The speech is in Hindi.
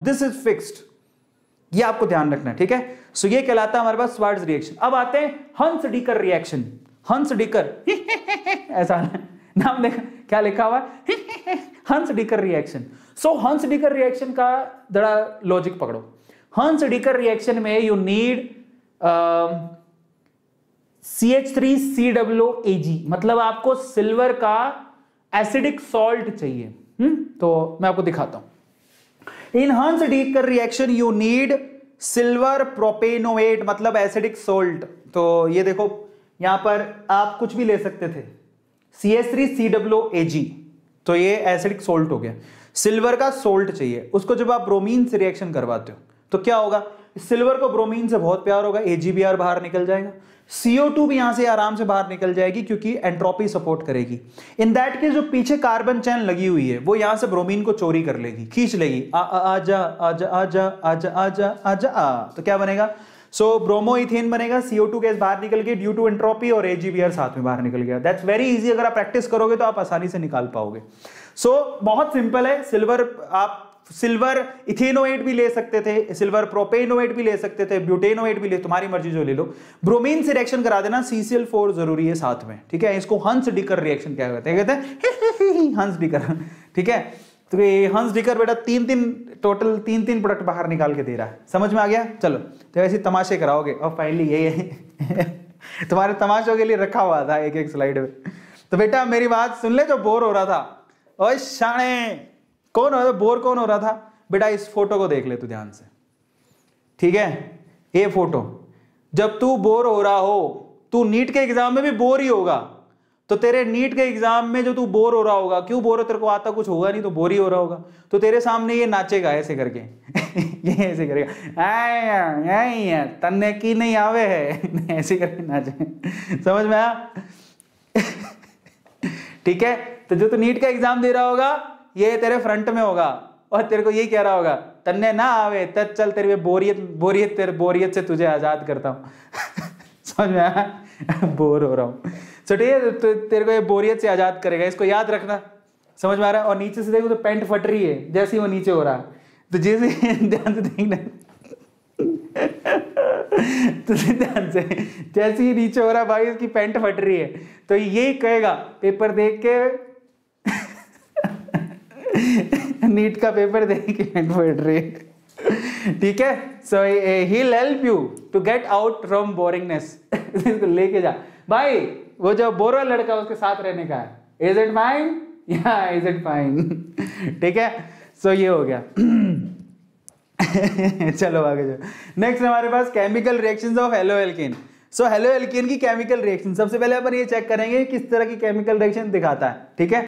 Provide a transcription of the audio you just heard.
दिस इज फिक्स्ड, ये आपको ध्यान रखना है, ठीक है। सो ये कहलाता है हमारे पास श्वार्ट्ज रिएक्शन। अब आते हैं हंस डीकर रिएक्शन। हंस डीकर ऐसा नाम देखा क्या लिखा हुआ है हंस डीकर रिएक्शन। सो हंस डीकर रिएक्शन का जरा लॉजिक पकड़ो। हंस डीकर रिएक्शन में यू नीड CH3COOAg, मतलब आपको सिल्वर का एसिडिक सॉल्ट चाहिए। तो मैं आपको दिखाता हूं। In Hunsdiecker reaction you need silver propanoate, मतलब एसिडिक सॉल्ट। तो ये देखो यहां पर आप कुछ भी ले सकते थे, CH3COOAg, तो ये एसिडिक सॉल्ट हो गया। सिल्वर का सॉल्ट चाहिए, उसको जब आप ब्रोमीन से रिएक्शन करवाते हो तो क्या होगा, सिल्वर को ब्रोमीन से बहुत प्यार होगा, AgBr बाहर निकल जाएगा, CO2 भी यहां से आराम से बाहर निकल जाएगी क्योंकि एंट्रोपी सपोर्ट करेगी। इन दैट केस जो पीछे कार्बन चैन लगी हुई है वो यहां से ब्रोमीन को चोरी कर लेगी, खींच लेगी, आजा आजा आजा आजा आजा आजा आ, तो क्या बनेगा, सो ब्रोमोइथेन बनेगा, CO2 गैस बाहर निकल गई ड्यू टू एंट्रोपी और AgBr साथ में बाहर निकल गया। दैट्स वेरी इजी, अगर आप प्रैक्टिस करोगे तो आप आसानी से निकाल पाओगे। सो बहुत सिंपल है। सिल्वर आप सिल्वर इथेनोएट भी ले सकते थे, सिल्वर प्रोपेनोएट भी ले सकते थे, ब्यूटेनोएट भी ले, तुम्हारी मर्जी जो ले लो। ब्रोमीन से रिएक्शन करा देना, CCl4 जरूरी है साथ में, ठीक है। इसको हंस डीकर रिएक्शन क्या कहते हैं, कहते हैं हंस डीकर, ठीक है। तो ये हंस डीकर बेटा टोटल तीन प्रोडक्ट बाहर निकाल के दे रहा है, समझ में आ गया। चलो तो ऐसे तमाशे कराओगे और फाइनली यही तुम्हारे तमाशों के लिए रखा हुआ था एक एक स्लाइड में। तो बेटा मेरी बात सुन ले, जो बोर हो रहा था, ओए शाणे कौन हो रहा था, बोर कौन हो रहा था बेटा, इस फोटो को देख ले तू ध्यान से, ठीक है। ये फोटो, जब तू बोर हो रहा हो, तू नीट के एग्जाम में भी बोर ही होगा, तो तेरे नीट के एग्जाम में जो तू बोर हो रहा होगा, क्यों बोर हो, तेरे को आता कुछ होगा नहीं तो बोर ही हो रहा होगा, तो तेरे सामने ये नाचेगा ऐसे करके ये ऐसे करेगा, तन्ने की नहीं आवे है ऐसे करके नाचे, समझ में आया ठीक है। तो जो तू नीट का एग्जाम दे रहा होगा ये तेरे फ्रंट में होगा और तेरे को यही कह रहा होगा, तन्ने ना आवे तब चल तेरे बोरियत से तुझे आजाद करता हूं समझ में आया, बोर हो रहा हूं, ठीक है। तो तेरे को ये बोरियत से आजाद करेगा, इसको याद रखना, समझ में आ रहा है। और नीचे से देखो तो पैंट फट रही है जैसे ही वो नीचे हो रहा है, तो जैसे ध्यान से देखना तो ध्यान से जैसे ही नीचे हो रहा है भाई इसकी पैंट फट रही है, तो यही कहेगा पेपर देख के नीट का पेपर देख के पैंट फट रही है, ठीक है। So he will help you to get out from boringness इसको लेके जा भाई, वो जो बोर वाला लड़का उसके साथ रहने का है, इज इट फाइन, या इज इट फाइन, ठीक है। सो ये हो गया चलो आगे जाओ। नेक्स्ट हमारे पास chemical reactions of haloalkane. So haloalkane की केमिकल रिएक्शन, सबसे पहले अपन ये चेक करेंगे किस तरह की केमिकल रिएक्शन दिखाता है, ठीक है।